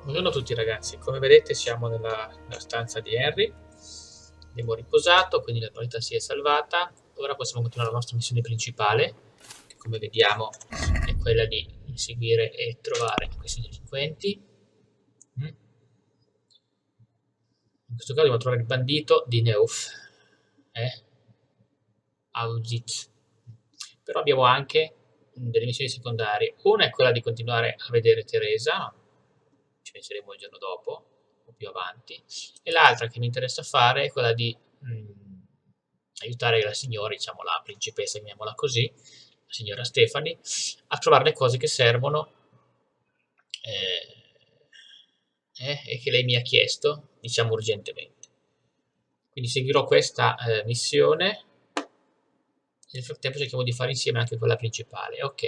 Buongiorno a tutti ragazzi, come vedete siamo nella stanza di Henry, abbiamo riposato, quindi la partita si è salvata. Ora possiamo continuare la nostra missione principale, che come vediamo è quella di inseguire e trovare questi delinquenti. In questo caso dobbiamo trovare il bandito di Neuf, Auschwitz. Però abbiamo anche delle missioni secondarie. Una è quella di continuare a vedere Teresa, ma ci penseremo il giorno dopo o più avanti, e l'altra che mi interessa fare è quella di aiutare la signora, diciamo la principessa, chiamiamola così, la signora Stefani, a trovare le cose che servono e che lei mi ha chiesto, diciamo urgentemente. Quindi seguirò questa missione. Nel frattempo cerchiamo di fare insieme anche quella principale. Ok,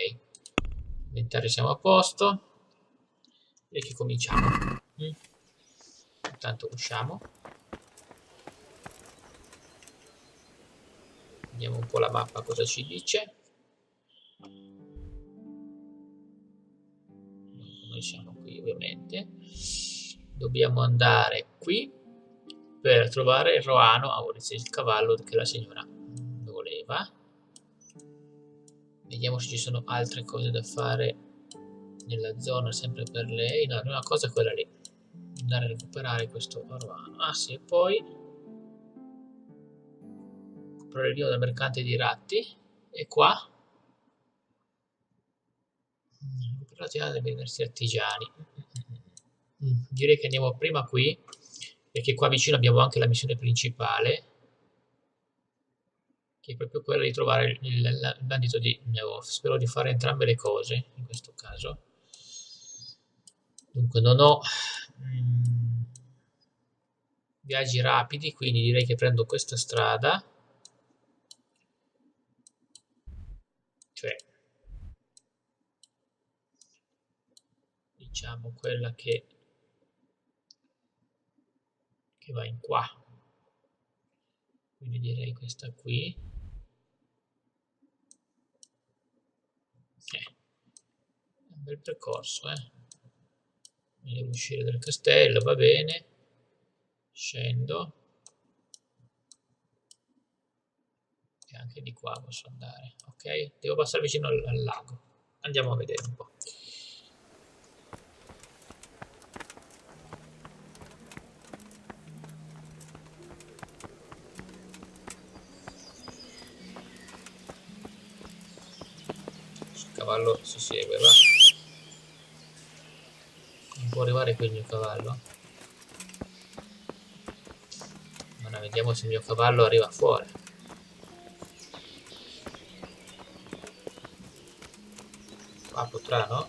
inventario siamo a posto e che cominciamo. Intanto usciamo, vediamo un po' la mappa cosa ci dice. Noi siamo qui ovviamente, dobbiamo andare qui per trovare il Roano, il cavallo che la signora voleva. Vediamo se ci sono altre cose da fare nella zona sempre per lei. No, l'unica cosa è quella lì, andare a recuperare questo Roano. Ah sì, e poi comprare il vino dal mercante di ratti. E qua recuperare dei benefici artigiani. Direi che andiamo prima qui, perché qua vicino abbiamo anche la missione principale, che è proprio quella di trovare il bandito di Neuf. Spero di fare entrambe le cose in questo caso. Dunque non ho viaggi rapidi, quindi direi che prendo questa strada, cioè diciamo quella che va in qua, quindi direi questa qui. È un bel percorso, mi devo uscire dal castello, va bene, scendo e anche di qua posso andare. Ok, devo passare vicino al lago, andiamo a vedere un po'. Il cavallo si segue, va, non può arrivare qui il mio cavallo. Ora vediamo se il mio cavallo arriva fuori. Qua potrà, no?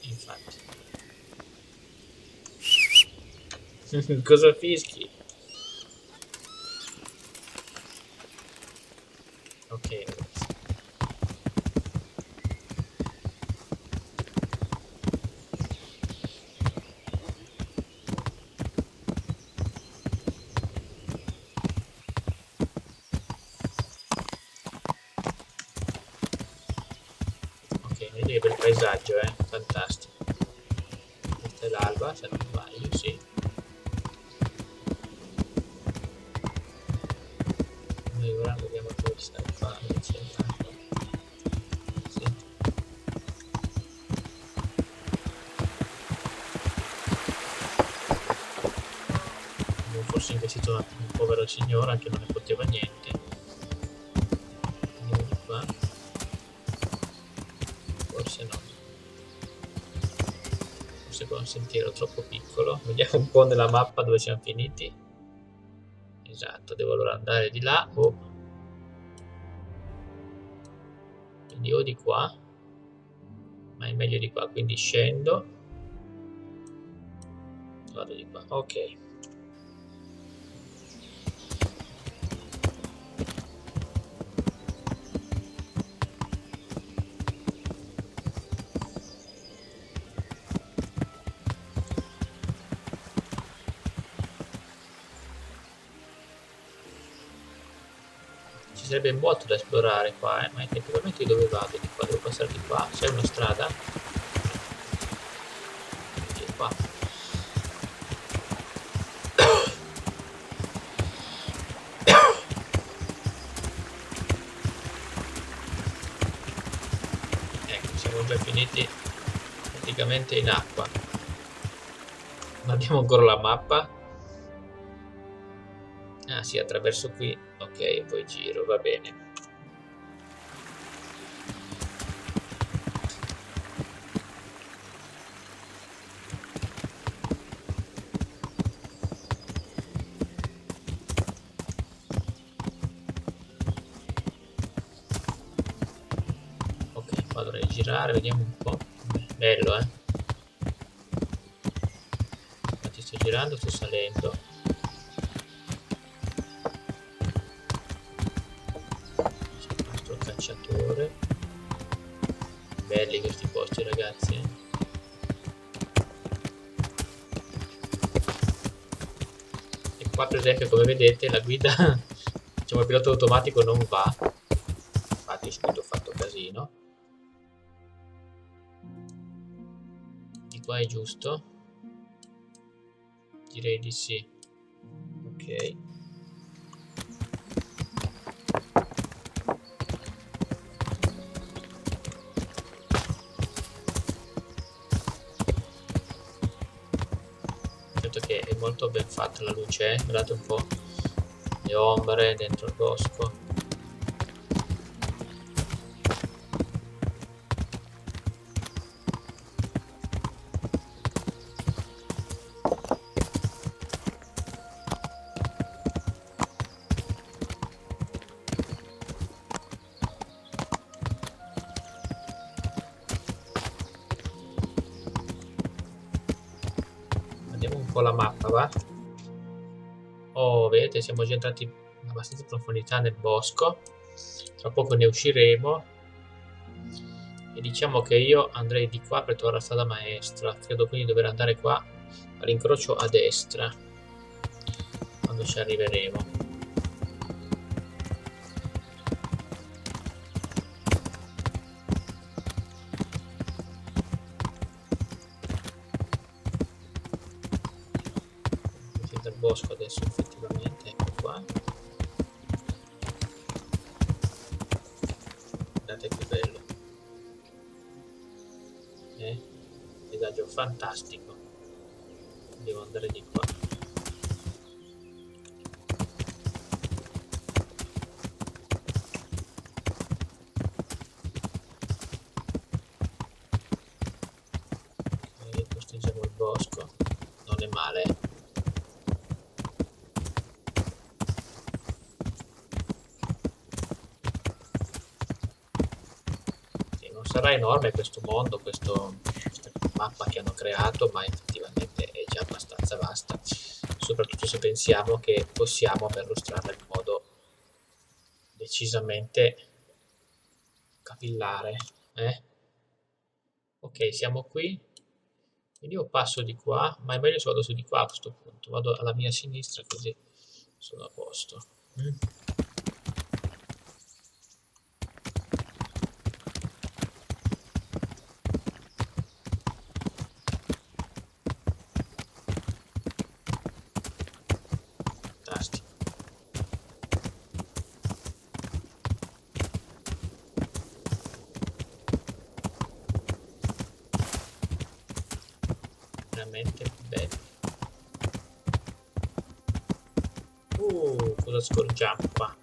Infatti. Cosa fischi? Ok, ragazzi. Ok, vedi che bel paesaggio, fantastico. Questa è l'alba, se non sbaglio, sì. Noi ora vediamo dove sta il fare, c'è l'acqua. Sì. Abbiamo forse investito un povero signora che non ne poteva niente. Andiamo di qua. Forse no. Forse con un sentiero troppo piccolo. Vediamo un po' nella mappa dove siamo finiti. Esatto, devo allora andare di là quindi o di qua, ma è meglio di qua, quindi scendo, vado di qua, ok. Ci sarebbe molto da esplorare qua, ma effettivamente dove vado? Di qua, devo passare di qua, c'è una strada? siamo già finiti praticamente in acqua. Non abbiamo ancora la mappa. Ah sì, attraverso qui. Ok, poi giro, va bene. Ok, qua dovrei girare, vediamo un po'. Bello, eh? Infatti sto girando, sto salendo. C'è il nostro cacciatore. Belli questi posti, ragazzi, eh? E qua per esempio, come vedete, la guida, diciamo il pilota automatico non va. Infatti subito ho fatto casino. Di qua è giusto? Direi di sì. Ok. Certo che è molto ben fatta la luce, guardate un po' le ombre dentro il bosco. Andiamo un po' la mappa, va? Oh, vedete, siamo già entrati abbastanza in profondità nel bosco. Tra poco ne usciremo. E diciamo che io andrei di qua per trovare la strada maestra. Credo quindi di dover andare qua all'incrocio a destra. Quando ci arriveremo. Dal bosco adesso effettivamente, ecco qua. Guardate che bello. Paesaggio fantastico. Devo andare di qua. Ok, costeggiamo il bosco. Non è male. Sì, non sarà enorme questo mondo, questa mappa che hanno creato, ma effettivamente è già abbastanza vasta, soprattutto se pensiamo che possiamo perlustrarla in modo decisamente capillare. Ok, siamo qui. Quindi io passo di qua, ma è meglio se vado su di qua a questo punto. Vado alla mia sinistra così sono a posto. Fantastico. Veramente bello. Cosa scorgiamo qua?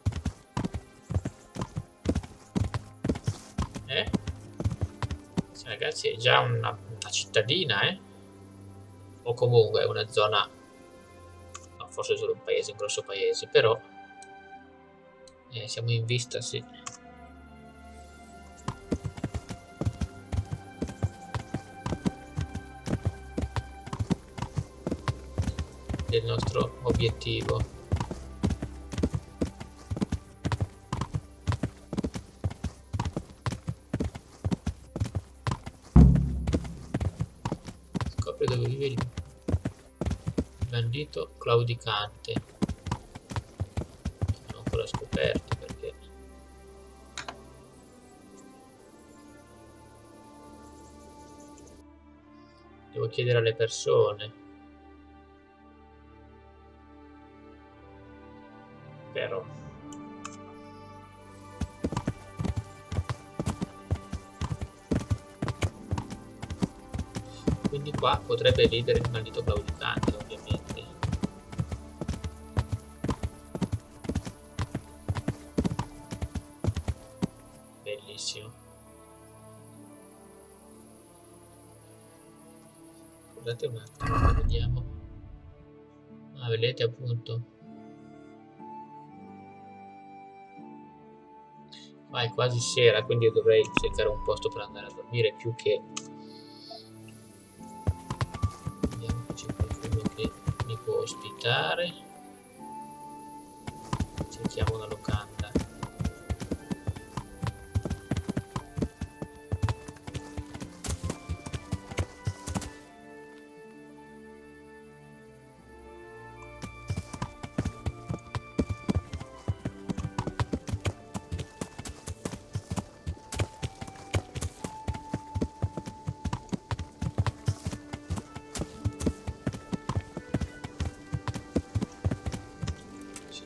Eh? Sì, ragazzi, è già una cittadina, eh? O comunque è una zona, no, forse solo un paese, un grosso paese, però siamo in vista, sì. Del nostro obiettivo. Scopri dove vive il bandito claudicante. Non ho ancora scoperto perché. Devo chiedere alle persone. Però quindi qua potrebbe vivere il maldito claudicante, ovviamente. Bellissimo. Scusate un attimo, vediamo. Ah, vedete appunto. Qua è quasi sera, quindi io dovrei cercare un posto per andare a dormire più che... Vediamo se c'è qualcuno che mi può ospitare. Cerchiamo una locanda.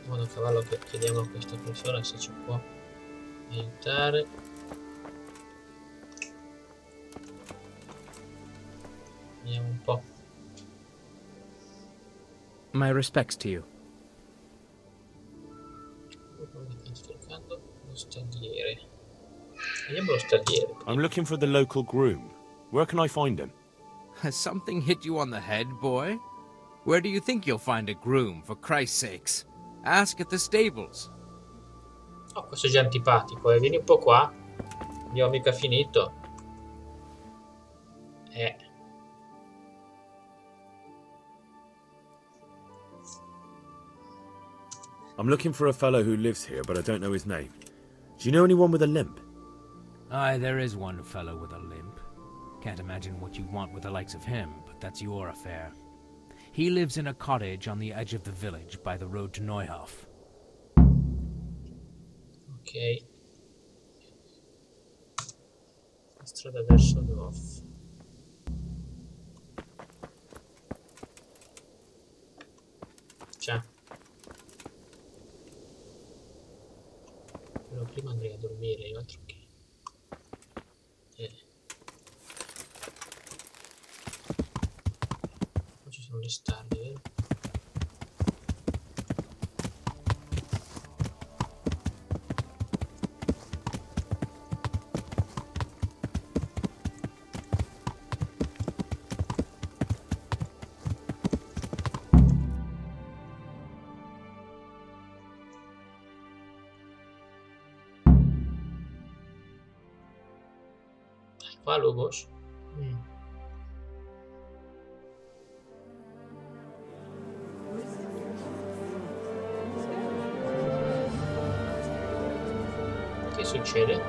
Vado a cavallo che chiediamo a questa persona se ci può aiutare. Vediamo un po'. My respects to you. Sto cercando lo stagliere. Vediamo lo stagliere. I'm looking for the local groom. Where can I find him? Has something hit you on the head, boy? Where do you think you'll find a groom, for Christ's sakes? Ask at the stables. Oh, questo è già antipatico, vieni un po' qua. Abbiamo mica finito. I'm looking for a fellow who lives here, but I don't know his name. Do you know anyone with a limp? Aye, there is one fellow with a limp. Can't imagine what you want with the likes of him, but that's your affair. He lives in a cottage on the edge of the village by the road to Neuhof. Ok. La strada verso Neuhof. Ciao. Però prima andrei a dormire, io altro che... Qua ci sono le stalle, vero? Qua Logos. Che succede?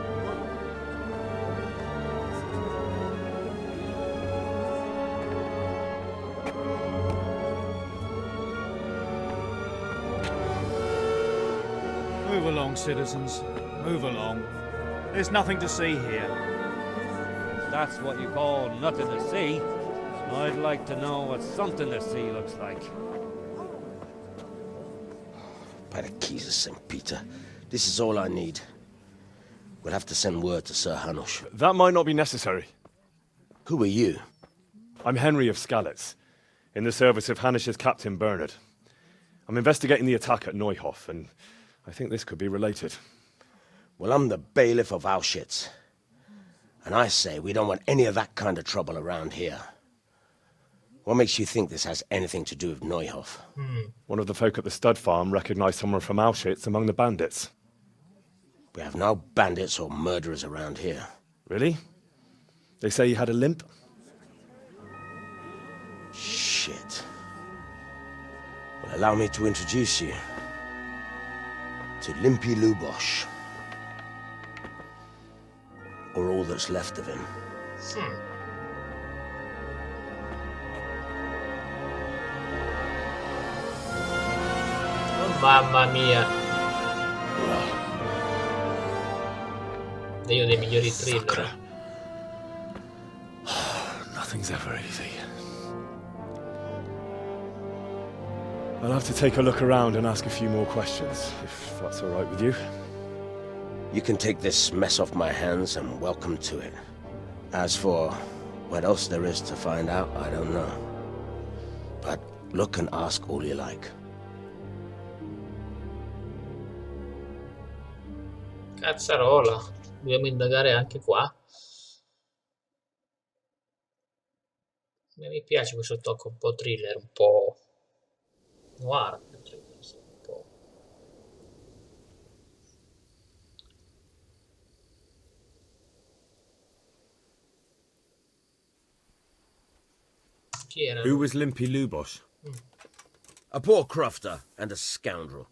Move along, citizens. Move along. There's nothing to see here. That's what you call nothing to see. I'd like to know what something to see looks like. By the keys of St. Peter, this is all I need. We'll have to send word to Sir Hanush. That might not be necessary. Who are you? I'm Henry of Skalitz, in the service of Hanush's Captain Bernard. I'm investigating the attack at Neuhof, and I think this could be related. Well, I'm the bailiff of Auschwitz. And I say we don't want any of that kind of trouble around here. What makes you think this has anything to do with Neuhof? One of the folk at the stud farm recognized someone from Auschwitz among the bandits. We have no bandits or murderers around here. Really? They say he had a limp? Shit. Well, allow me to introduce you to Limpy Lubosh. Or all that's left of him. Oh, mamma mia. Io dei migliori thriller. Nothing's ever easy. I'll have to take a look around and ask a few more questions, if that's all right with you. You can take this mess off my hands and welcome to it. As for What else there is to find out, I don't know. But look and ask all you like. Cazzarola, dobbiamo indagare anche qua. Mi piace questo tocco un po' thriller, un po' noir, sì, un po'. Chi era? Who was Limpy Lubosh? A poor crofter and a scoundrel.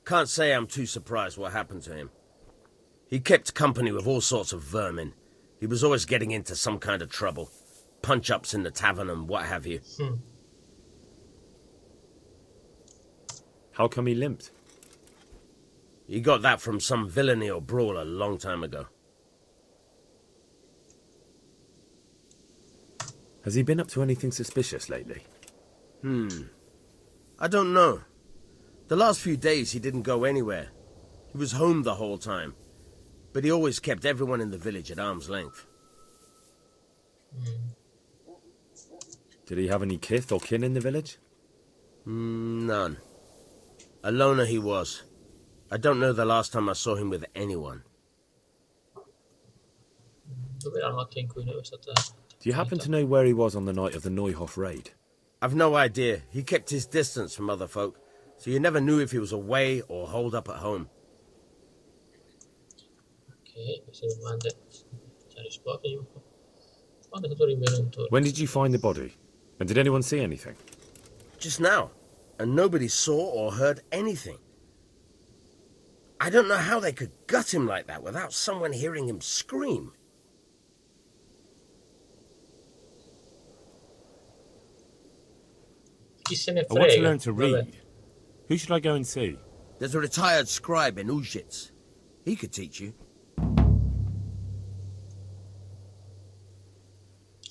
Can't say I'm too surprised what happened to him. He kept company with all sorts of vermin. He was always getting into some kind of trouble. Punch-ups in the tavern and what have you. How come he limped? He got that from some villainy or brawl a long time ago. Has he been up to anything suspicious lately? I don't know. The last few days he didn't go anywhere. He was home the whole time. But he always kept everyone in the village at arm's length. Did he have any kith or kin in the village? None. A loner he was. I don't know the last time I saw him with anyone. Dove era la notte in cui lui è stata... Do you happen to know where he was on the night of the Neuhof raid? I've no idea. He kept his distance from other folk, so you never knew if he was away or holed up at home. Ok, queste domande già risposte. Quando è stato rinvenuto? When did you find the body? And did anyone see anything? Just now, and nobody saw or heard anything. I don't know how they could gut him like that without someone hearing him scream. Chi se ne I want to frega? learn to Vabbè. read. Who should I go and see? There's a retired scribe in Ujits. He could teach you.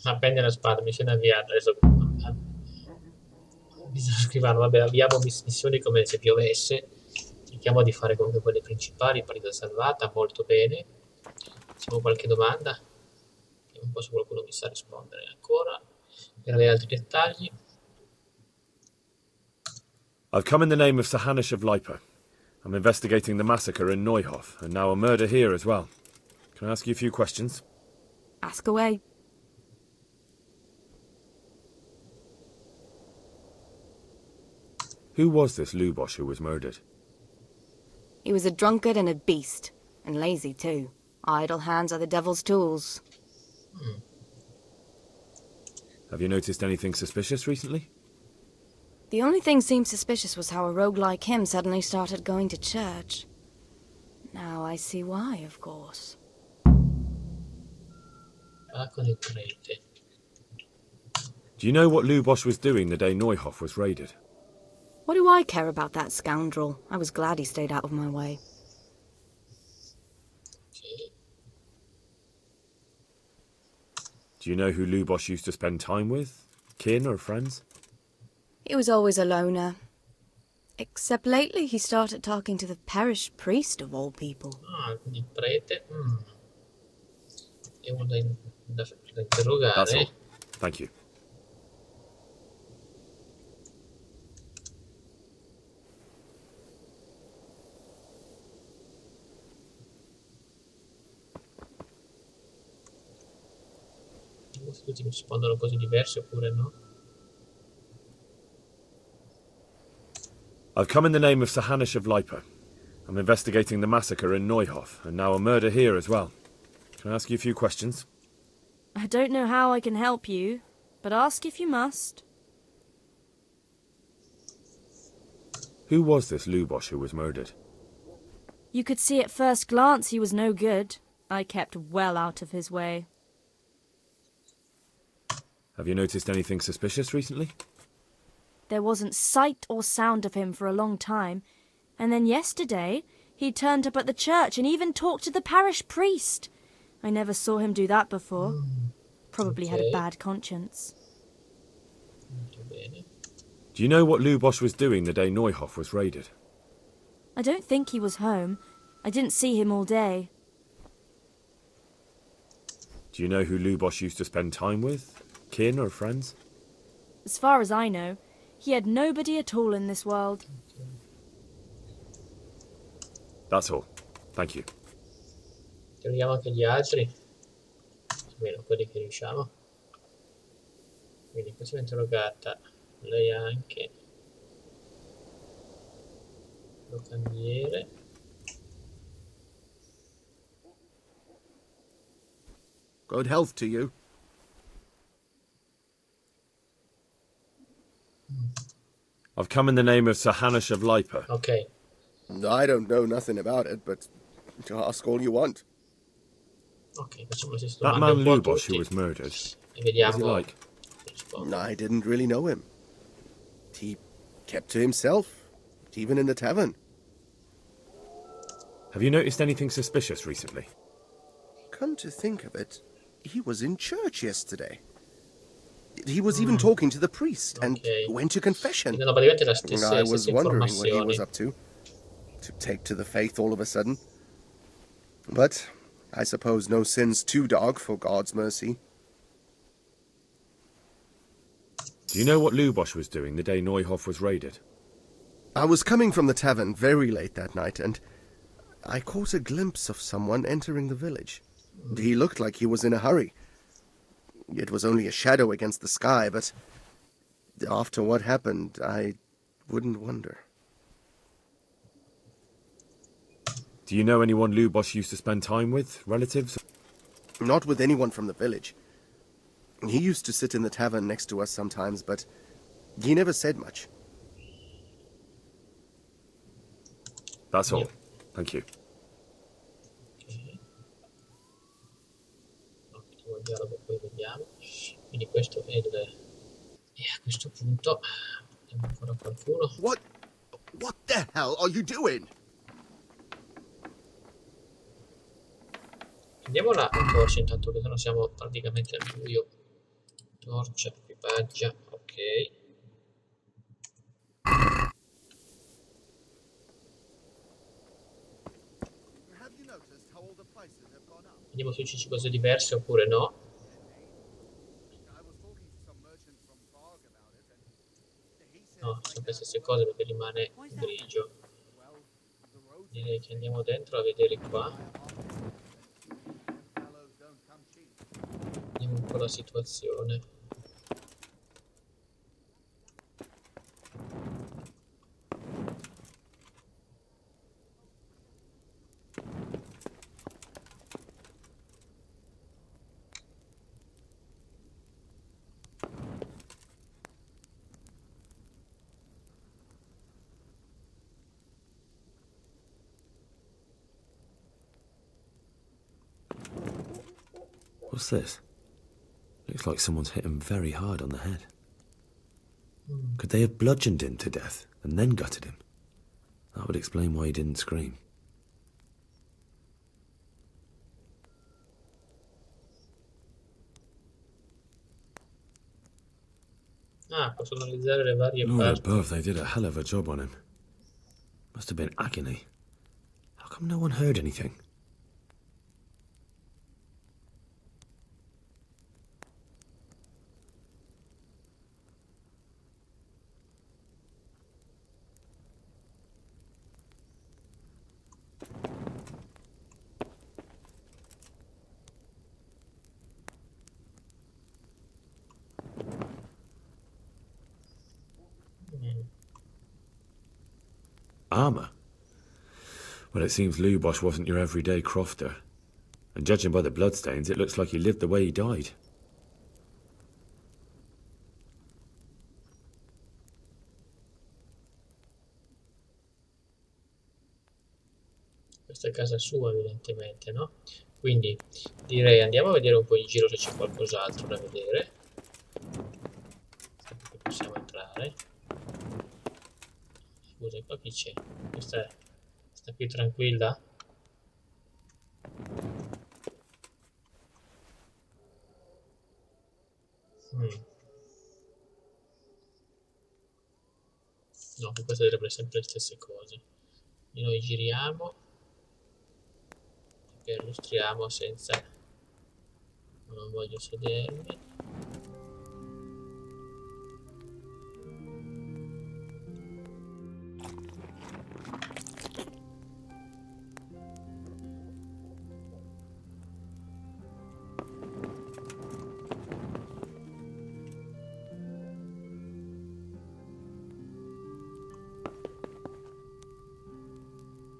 Appendi la spada, mi sono avviato. Adesso bisogna scriverlo. Vabbè, abbiamo missioni come se piovesse. Cerchiamo di fare comunque quelle principali. Partita salvata, molto bene. Facciamo qualche domanda. Vediamo un po' se qualcuno mi sa rispondere ancora. Per avere altri dettagli. I've come in the name of Sahanish of Lipa. I'm investigating the massacre in Neuhof, and now a murder here as well. Can I ask you a few questions? Ask away. Who was this Lubosh who was murdered? He was a drunkard and a beast, and lazy too. Idle hands are the devil's tools. Have you noticed anything suspicious recently? The only thing seemed suspicious was how a rogue like him suddenly started going to church. Now I see why, of course. Con il prete. Do you know what Lubosh was doing the day Neuhof was raided? What do I care about that scoundrel? I was glad he stayed out of my way. Ok. Do you know who Lubosh used to spend time with? Kin or friends? He was always a loner. Except lately he started talking to the parish priest of all people. Ah, quindi il prete. È uno da interrogare. That's all. Thank you. Vediamo se tutti mi rispondono cose diverse oppure no. I've come in the name of Sahanish of Lipa. I'm investigating the massacre in Neuhof, and now a murder here as well. Can I ask you a few questions? I don't know how I can help you, but ask if you must. Who was this Lubosh who was murdered? You could see at first glance he was no good. I kept well out of his way. Have you noticed anything suspicious recently? There wasn't sight or sound of him for a long time, and then yesterday he turned up at the church and even talked to the parish priest. I never saw him do that before. Probably had a Okay. bad conscience. Molto bene. Do you know what Lubosh was doing the day Neuhof was raided? I don't think he was home. I didn't see him all day. Do Do you know who Lubos used to spend time with? Kin or friends? As far as I know, he had nobody at all in this world. That's all. Thank you. Interroghiamo anche gli altri, almeno quelli che riusciamo. Quindi questa è interrogata, lei anche. Locandiere. Good health to you. I've come in the name of Sir Hanush of Lipa. Ok. I don't know nothing about it, but ask all you want. Ok, facciamo le stesse That domande man un po' a Lubos who tutti. was murdered. E What was he vediamo. like? I didn't really know him. He kept to himself, even in the tavern. Have you noticed anything suspicious recently? Come to think of it, he was in church yesterday. He was even talking to the priest and went to confession. No, praticamente la stessa, I was stesse wondering what he was informazioni. up to take to the faith all of a sudden. But I suppose no sin's too dark for God's mercy. Do you know what Lubos was doing the day Neuhoff was raided? I was coming from the tavern very late that night, and I caught a glimpse of someone entering the village. He looked like he was in a hurry. It was only a shadow against the sky, but after what happened, I wouldn't wonder. Do you know anyone Lubos used to spend time with? Relatives? Not with anyone from the village. He used to sit in the tavern next to us sometimes, but he never said much. That's all. Thank you. Ottimo dialogo, poi vediamo. Quindi questo è il... E a questo punto abbiamo ancora qualcuno. What the hell are you doing? Andiamo là a torcia intanto che sennò siamo praticamente al buio. Torcia, equipaggia, ok. Vediamo se ci cose diverse oppure no. No, sempre le stesse cose perché rimane grigio. Direi che andiamo dentro a vedere qua. Vediamo un po' la situazione. What's this? Looks like someone's hit him very hard on the head. Could they have bludgeoned him to death and then gutted him? That would explain why he didn't scream. Ah, posso analizzare le varie Lord parti. above, they did a hell of a job on him. Must have been agony. How come no one heard anything? Armour? Well, it seems Lubos wasn't your everyday crofter. And judging by the bloodstains, it looks like he lived the way he died. Questa è casa sua evidentemente, no? Quindi direi andiamo a vedere un po' in giro se c'è qualcos'altro da vedere. Qui possiamo entrare. Scusa, qua chi c'è? Questa sta qui tranquilla? No, queste dovrebbero essere sempre le stesse cose. E noi giriamo e illustriamo senza Non voglio sedermi.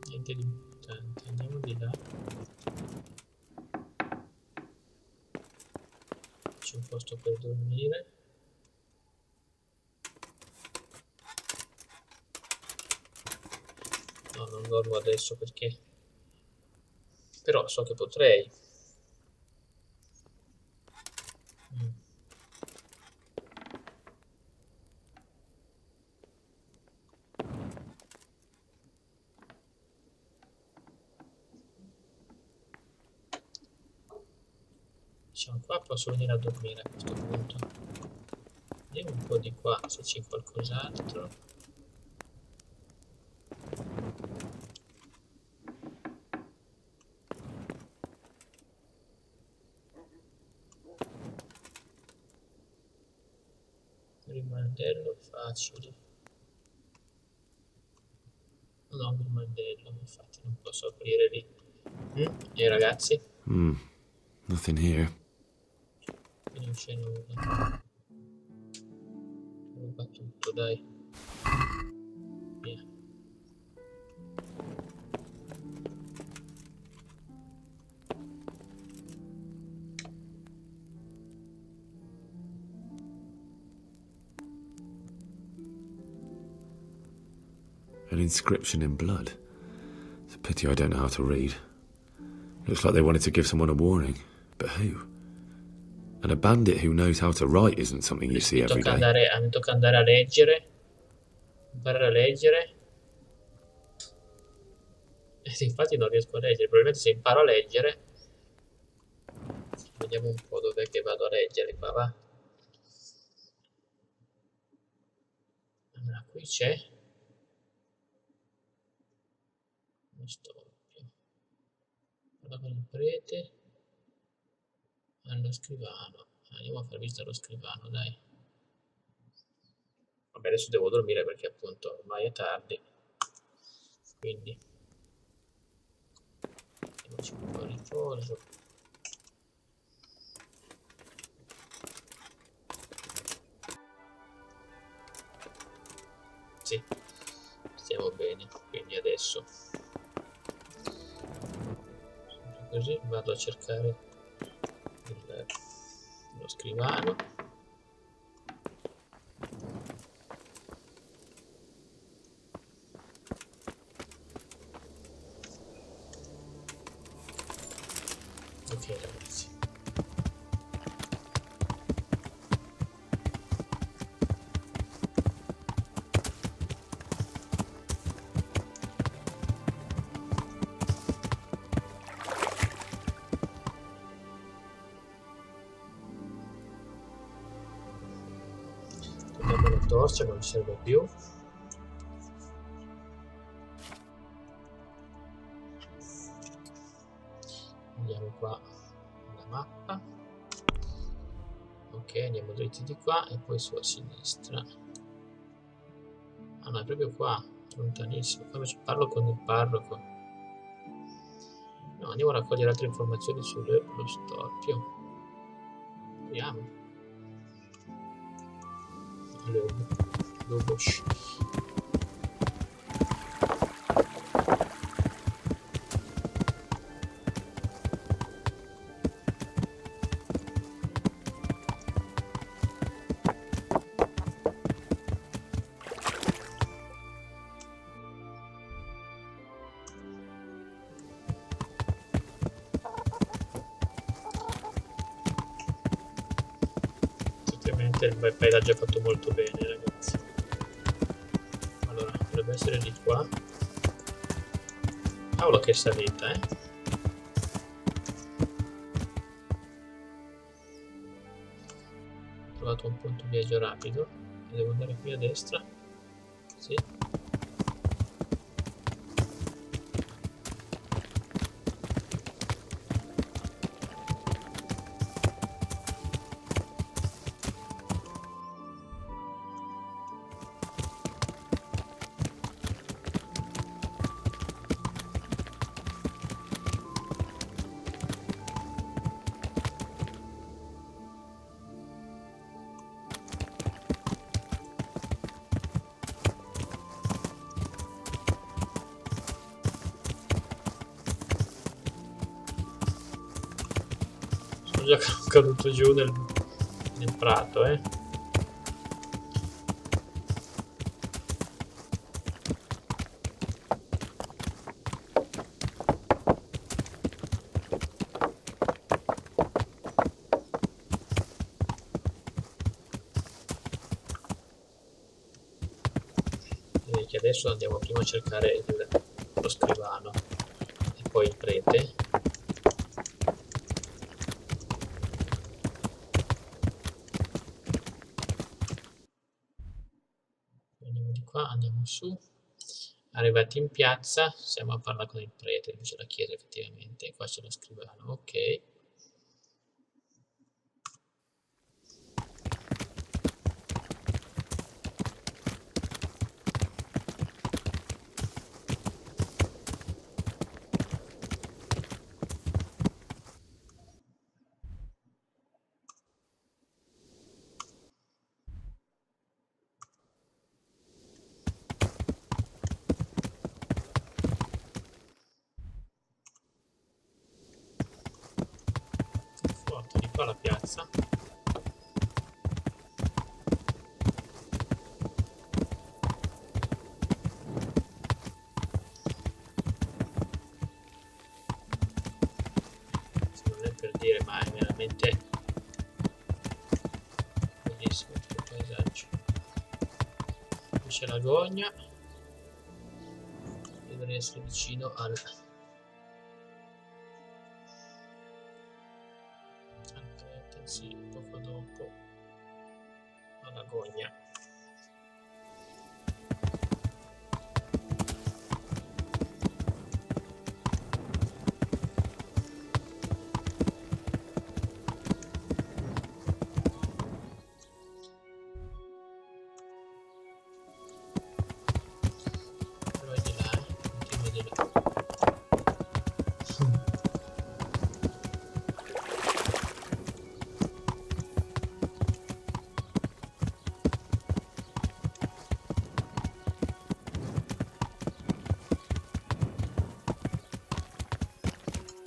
Niente di importante, andiamo di là. C'è un posto per dormire. No, non dormo adesso perché... Però so che potrei. Diciamo qua posso venire a dormire a questo punto. Vediamo un po' di qua se c'è qualcos'altro. Rimandello facile. Non ho un rimandello, infatti non posso aprire lì. E ragazzi? Nothing here. Qui non c'è nulla. Ruba tutto, dai. Via. An inscription in blood. It's a pity I don't know how to read. Looks like they wanted to give someone a warning. But who? And a bandit who knows how to write isn't something you see every day. Mi tocca andare a leggere. Imparare a leggere. Infatti non riesco a leggere. Probabilmente se imparo a leggere... Vediamo un po' dov'è che vado a leggere. Qua va. Allora, qui c'è... uno storpio. Parla con il prete. Allo scrivano. Andiamo a far visita allo scrivano, dai. Vabbè, adesso devo dormire perché appunto ormai è tardi. Quindi mettiamoci un po' a riposo. Sì, stiamo bene. Quindi adesso sempre così vado a cercare lo scrivano. Ok ragazzi, togliamo la torcia che non serve più. Andiamo qua la mappa. Ok, andiamo dritti di qua e poi su a sinistra. Ah no, è proprio qua, lontanissimo. Come parlo con il parroco. No, andiamo a raccogliere altre informazioni sullo storpio. Vediamo. Lobo. Il paesaggio è fatto molto bene, ragazzi. Allora, dovrebbe essere di qua. Cavolo che salita, eh. Ho trovato un punto viaggio rapido. Devo andare qui a destra. Sì. già caduto giù nel prato, Direi che adesso andiamo prima a cercare lo scrivano e poi il prete. Andiamo di qua, andiamo su. Arrivati in piazza, siamo a parlare con il prete, c'è la chiesa effettivamente, qua c'è lo scrivano, ok. Forte di qua la piazza. Non è per dire, ma è veramente bellissimo questo paesaggio. Qui c'è la gogna e dovrei essere vicino al prete, sì, poco dopo alla gogna. Però è di là, continua di là.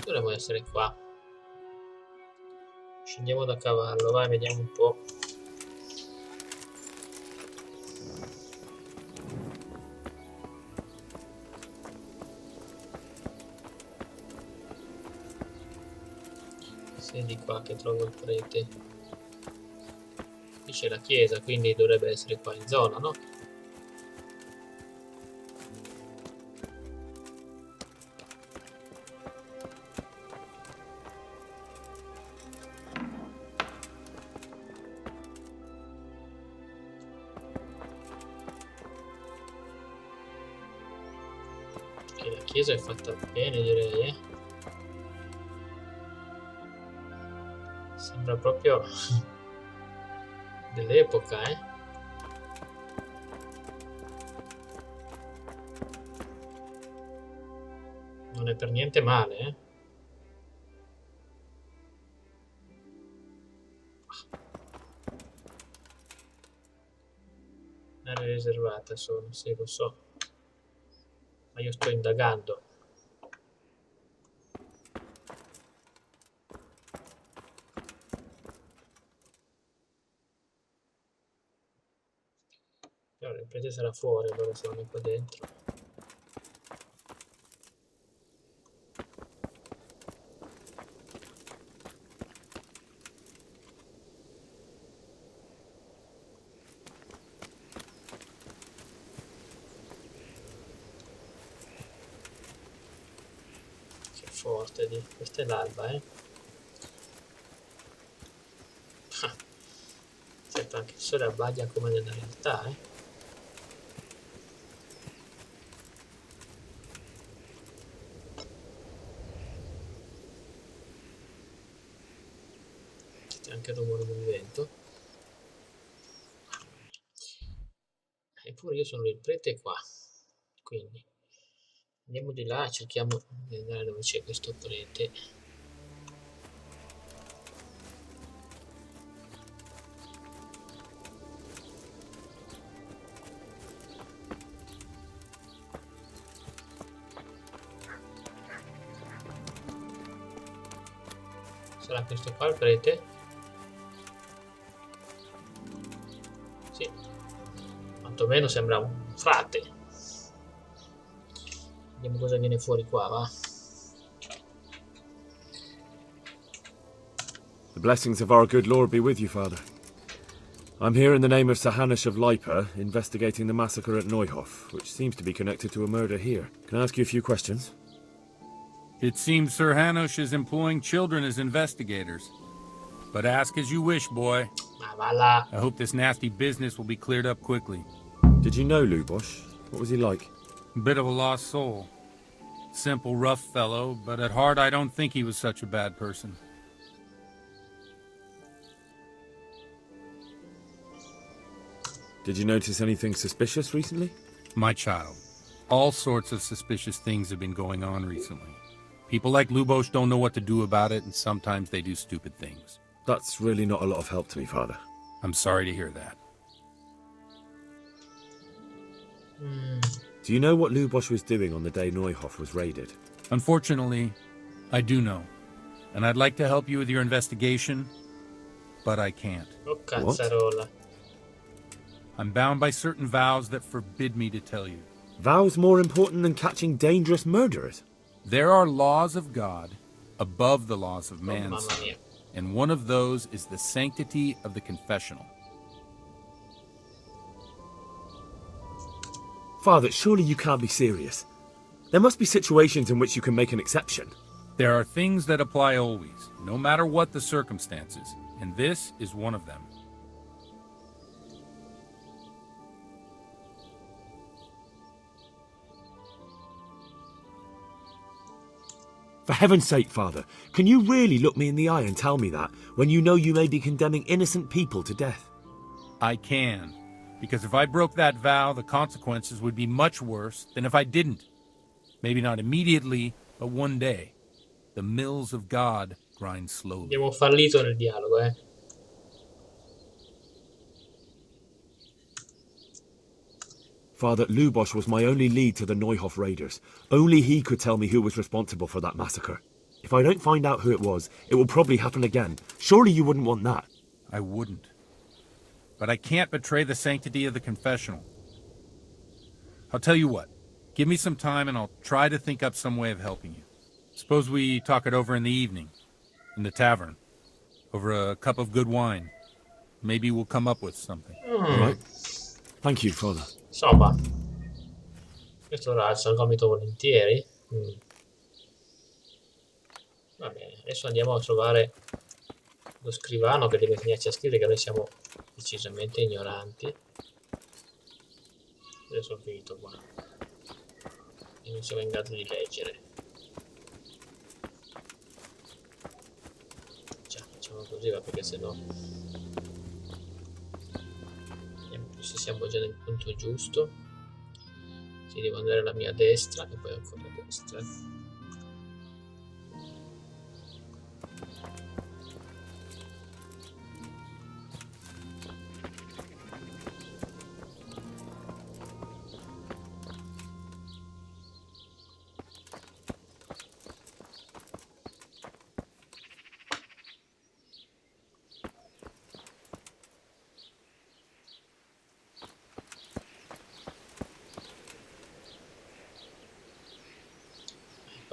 Dovremmo essere qua. Scendiamo da cavallo, vai, vediamo un po'. Se è di qua che trovo il prete. Qui c'è la chiesa, quindi dovrebbe essere qua in zona, no? Che la chiesa è fatta bene, direi, Sembra proprio dell'epoca, Non è per niente male, Area riservata sono, sì, lo so. Ma io sto indagando. Allora, il prete sarà fuori, allora se non è qua dentro. Che forte di... Questa è l'alba, Certo, anche il sole abbaglia come nella realtà, C'è anche il rumore del vento. Eppure io sono il prete qua. Quindi andiamo di là, cerchiamo di andare dove c'è questo prete. Sarà questo qua il prete? Sì. Quantomeno sembra un frate. Vediamo cosa viene fuori qua, va. The blessings of our good Lord be with you, Father. I'm here in the name of Sir Hanush of Lipa, investigating the massacre at Neuhof, which seems to be connected to a murder here. Can I ask you a few questions? It seems Sir Hanush is employing children as investigators. But ask as you wish, boy. Ma va là. I hope this nasty business will be cleared up quickly. Did you know Lubosh? What was he like? Bit of a lost soul. Simple, rough fellow, but at heart I don't think he was such a bad person. Did you notice anything suspicious recently? My child, all sorts of suspicious things have been going on recently. People like Lubosh don't know what to do about it, and sometimes they do stupid things. That's really not a lot of help to me, Father. I'm sorry to hear that. Do you know what Lubosh was doing on the day Neuhof was raided? Unfortunately, I do know. And I'd like to help you with your investigation, but I can't. Oh, cazzarola. I'm bound by certain vows that forbid me to tell you. Vows more important than catching dangerous murderers? There are laws of God above the laws of Oh, man, mamma mia. and one of those is the sanctity of the confessional. Father, surely you can't be serious. There must be situations in which you can make an exception. There are things that apply always, no matter what the circumstances, and this is one of them. For heaven's sake, Father, can you really look me in the eye and tell me that when you know you may be condemning innocent people to death? I can, because if I broke that vow, the consequences would be much worse than if I didn't. Maybe not immediately, but one day. The mills of God grind slowly. Abbiamo fallito nel dialogo, eh. Father, Lubosh was my only lead to the Neuhof raiders. Only he could tell me who was responsible for that massacre. If I don't find out who it was, it will probably happen again. Surely you wouldn't want that. I wouldn't. But I can't betray the sanctity of the confessional. I'll tell you what. Give me some time and I'll try to think up some way of helping you. Suppose we talk it over in the evening, in the tavern, over a cup of good wine. Maybe we'll come up with something. All right. Thank you, Father. Insomma, questo era il gomito volentieri. Va bene, adesso andiamo a trovare lo scrivano che deve insegnarci a scrivere, che noi siamo decisamente ignoranti. Adesso ho finito qua e non siamo in grado di leggere. Già, facciamo così, va, perché sennò se siamo già nel punto giusto. Sì, devo andare alla mia destra e poi ancora a destra.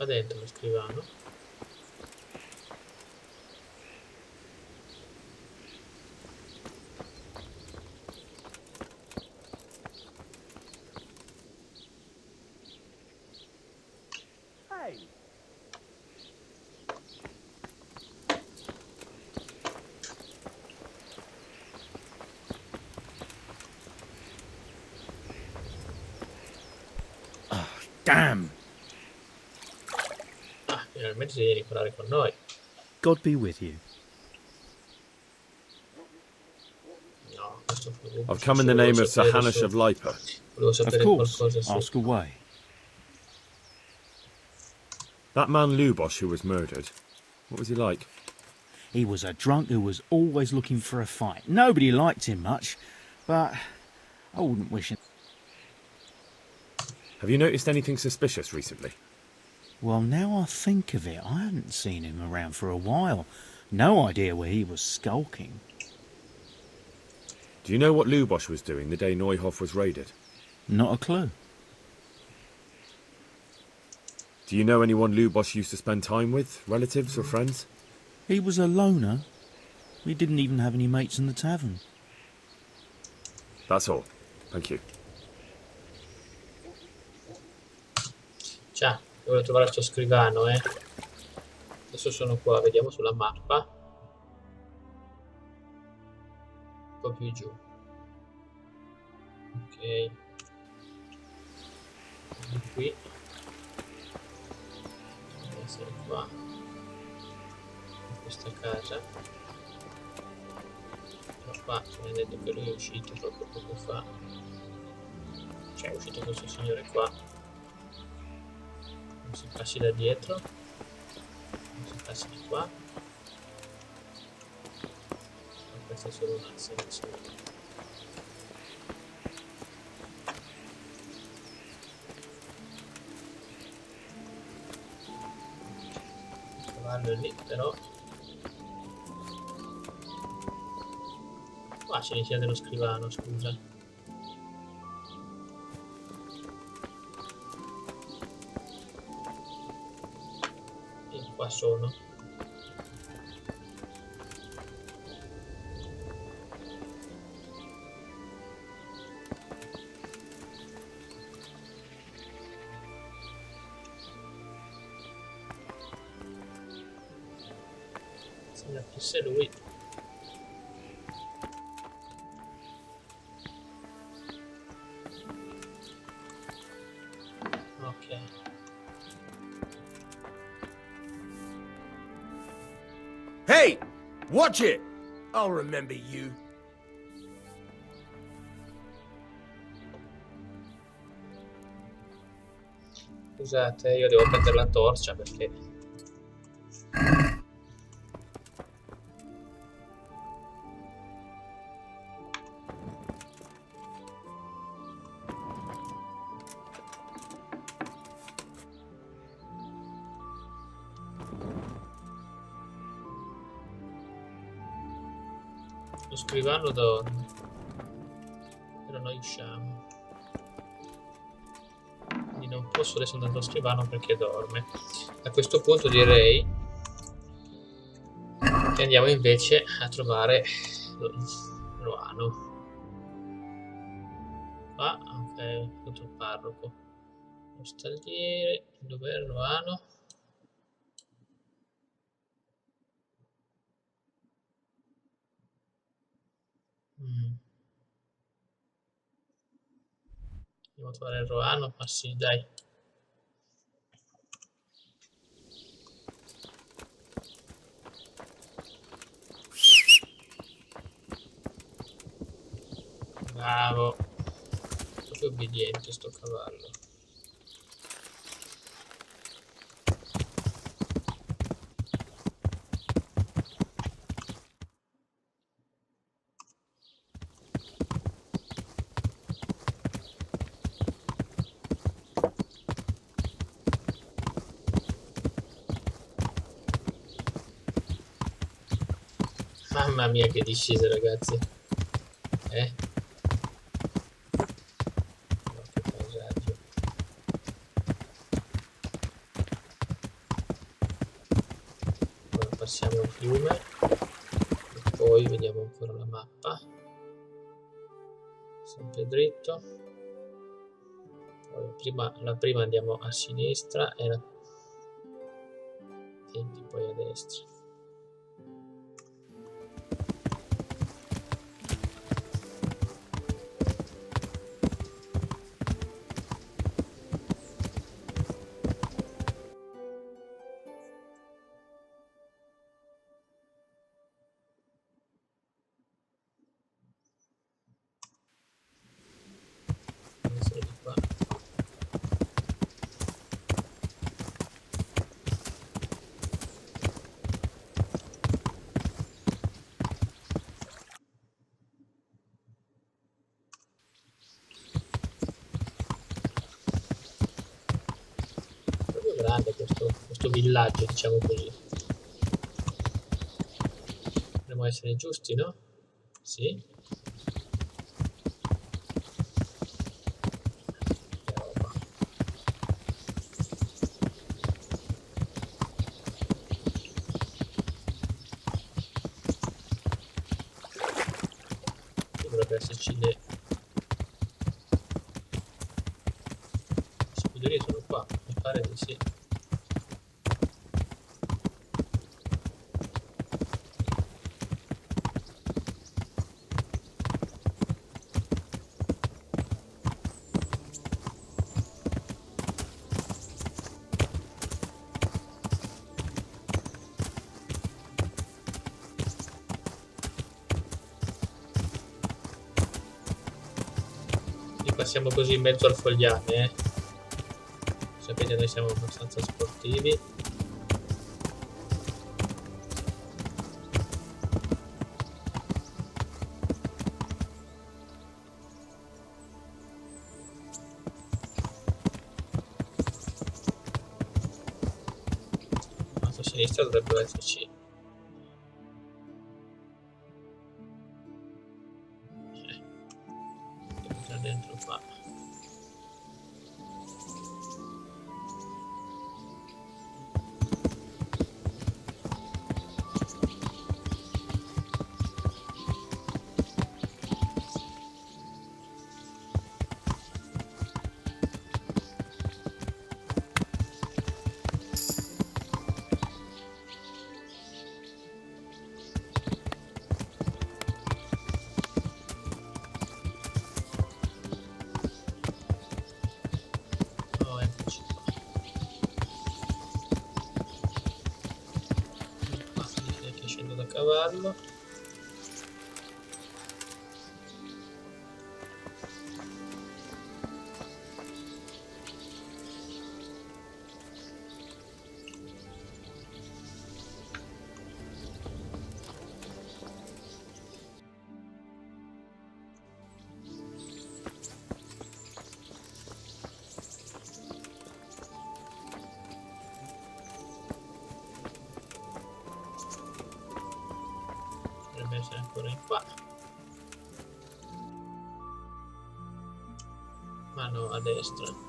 Qua dentro lo scrivano. Damn! Finalmente si viene a parlare con noi. God be with you. No, questo I've come in the name of Sir Hanush of Lipa. Volevo sapere qualcosa su. Ask away. That man Lubosh who was murdered, what was he like? He was a drunk who was always looking for a fight. Nobody liked him much, but I wouldn't wish him. Have you noticed anything suspicious recently? Well, now I think of it, I hadn't seen him around for a while. No idea where he was skulking. Do you know what Lubosh was doing the day Neuhoff was raided? Not a clue. Do you know anyone Lubosh used to spend time with? Relatives or friends? He was a loner. We didn't even have any mates in the tavern. That's all. Thank you. Ciao, devo trovare sto scrivano, Adesso sono qua, vediamo sulla mappa. Un po' più giù. Ok. Di qui. Deve essere qua. In questa casa. Però qua mi ha detto che lui è uscito proprio poco fa. Cioè è uscito questo signore qua. Non si passi da dietro. Non si passi di qua. Ma questa è solo una selezione. Il cavallo è lì però. Qua c'è l'idea dello scrivano, scusa. E qua sono. Se mi aprisse lui. Ok. Hey! Watch it! I'll remember you. Scusate, io devo prendere la torcia perché... Lo scrivano dorme, però noi usciamo. Quindi non posso adesso andare allo scrivano perché dorme. A questo punto direi che andiamo invece a trovare Roano. Qua, ok, tutto il parroco. Lo stalliere, dov'è Roano? Andiamo a trovare il Roano, ma sì, dai. Bravo. Proprio obbediente sto cavallo. Mamma mia che discesa, ragazzi. No, che paesaggio. Ora passiamo il fiume e poi vediamo ancora la mappa. Sempre dritto. Poi la prima andiamo a sinistra e la poi a destra. Grande questo villaggio, diciamo così. Dobbiamo essere giusti, no? Sì. Che roba. Dovrebbe esserci le scuderie, sono qua, mi pare di sì. Li passiamo così in mezzo al fogliame, eh. Sapete, noi siamo abbastanza sportivi. A sinistra dovrebbero esserci. Devo entrare dentro qua. Oh, eccoci qua. Qua significa che scendo da cavallo. Dovrebbe essere ancora in qua. Ma no, a destra.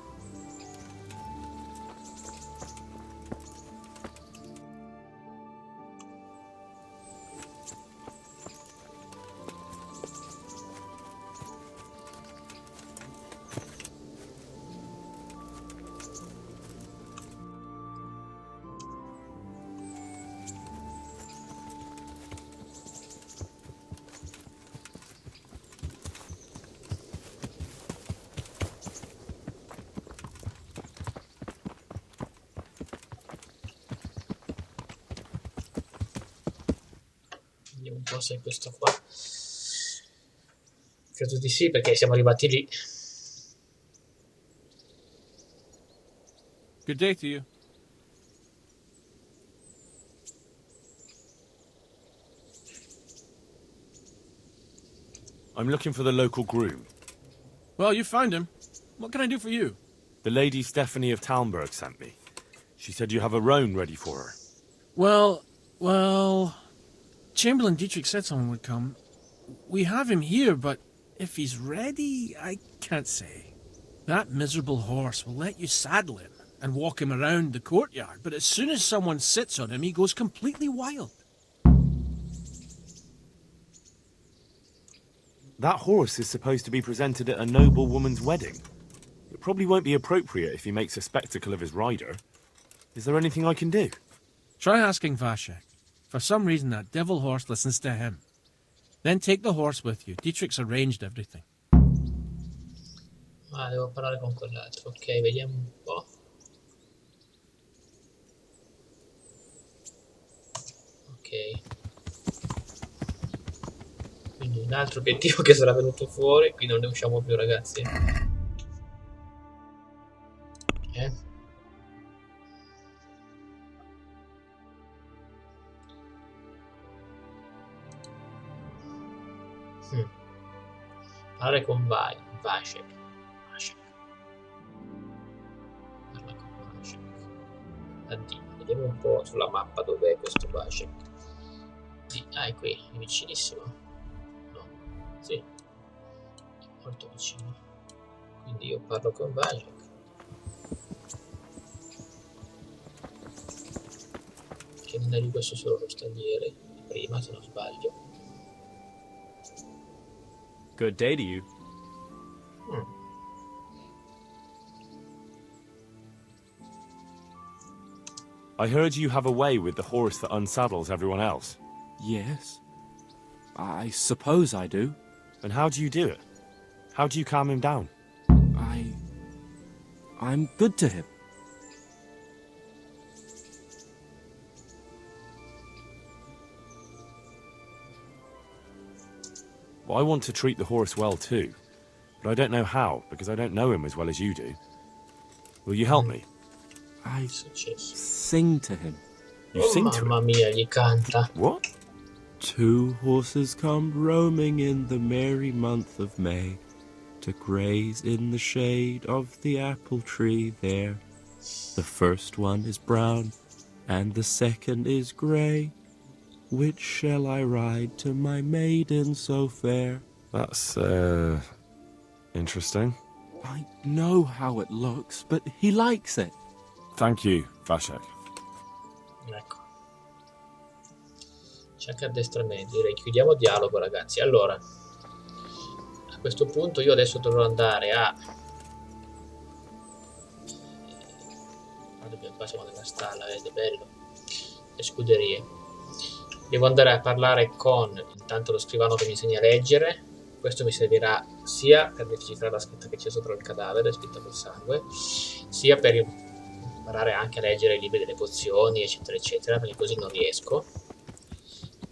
Vediamo un po' se è questo qua. Credo di sì, perché siamo arrivati lì. Good day to you. I'm looking for the local groom. Well, you found him. What can I do for you? The lady Stephanie of Talmberg sent me. She said you have a roan ready for her. Well, Chamberlain Dietrich said someone would come. We have him here, but if he's ready, I can't say. That miserable horse will let you saddle him and walk him around the courtyard, but as soon as someone sits on him, he goes completely wild. That horse is supposed to be presented at a noble woman's wedding. It probably won't be appropriate if he makes a spectacle of his rider. Is there anything I can do? Try asking Vashek. For some reason, that devil horse listens to him. Then take the horse with you. Dietrich's arranged everything. Ah, devo parlare con quell'altro. Ok, vediamo un po'. Ok. Quindi un altro obiettivo che sarà venuto fuori, qui non ne usciamo più, ragazzi. Parlare con Vashek. Parla con Vashek. Addio. Vediamo un po' sulla mappa dov'è questo Vashek. Ah, è qui, è vicinissimo. No, sì, molto vicino. Quindi io parlo con Vajak. Che non è lui questo solo lo stagliere, prima se non sbaglio. Good day to you. I heard you have a way with the horse that unsaddles everyone else. Yes. I suppose I do. And how do you do it? How do you calm him down? I'm good to him. Well, I want to treat the horse well too, but I don't know how, because I don't know him as well as you do. Will you help me? I sing to him. You sing to him? Mamma mia, gli canta. What? 2 horses come roaming in the merry month of May to graze in the shade of the apple tree there. The first one is brown and the second is grey. Which shall I ride to my maiden so fair? That's, interesting. I know how it looks, but he likes it. Thank you, Vashek. Ecco. C'è anche addestramento. Direi chiudiamo il dialogo, ragazzi. Allora, a questo punto io adesso dovrò andare a... Qua siamo nella stalla, ed è bello. Le scuderie. Devo andare a parlare con intanto lo scrivano che mi insegna a leggere. Questo mi servirà sia per decifrare la scritta che c'è sopra il cadavere, scritta col sangue, sia per imparare anche a leggere i libri delle pozioni, eccetera, eccetera, perché così non riesco.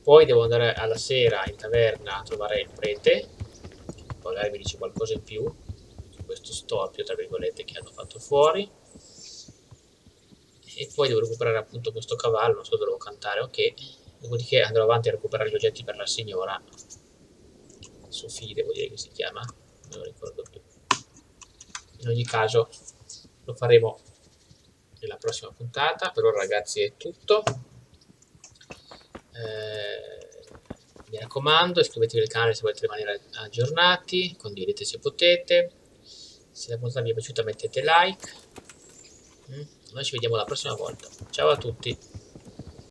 Poi devo andare alla sera in taverna a trovare il prete, che magari mi dice qualcosa in più su questo storpio, tra virgolette, che hanno fatto fuori. E poi devo recuperare appunto questo cavallo, non so dove devo cantare, ok. Dopodiché andrò avanti a recuperare gli oggetti per la signora Sofì, devo dire che si chiama, non lo ricordo più. In ogni caso lo faremo nella prossima puntata. Per ora, ragazzi, è tutto. Mi raccomando, iscrivetevi al canale se volete rimanere aggiornati, condividete se potete. Se la puntata vi è piaciuta mettete like. Noi ci vediamo la prossima volta. Ciao a tutti.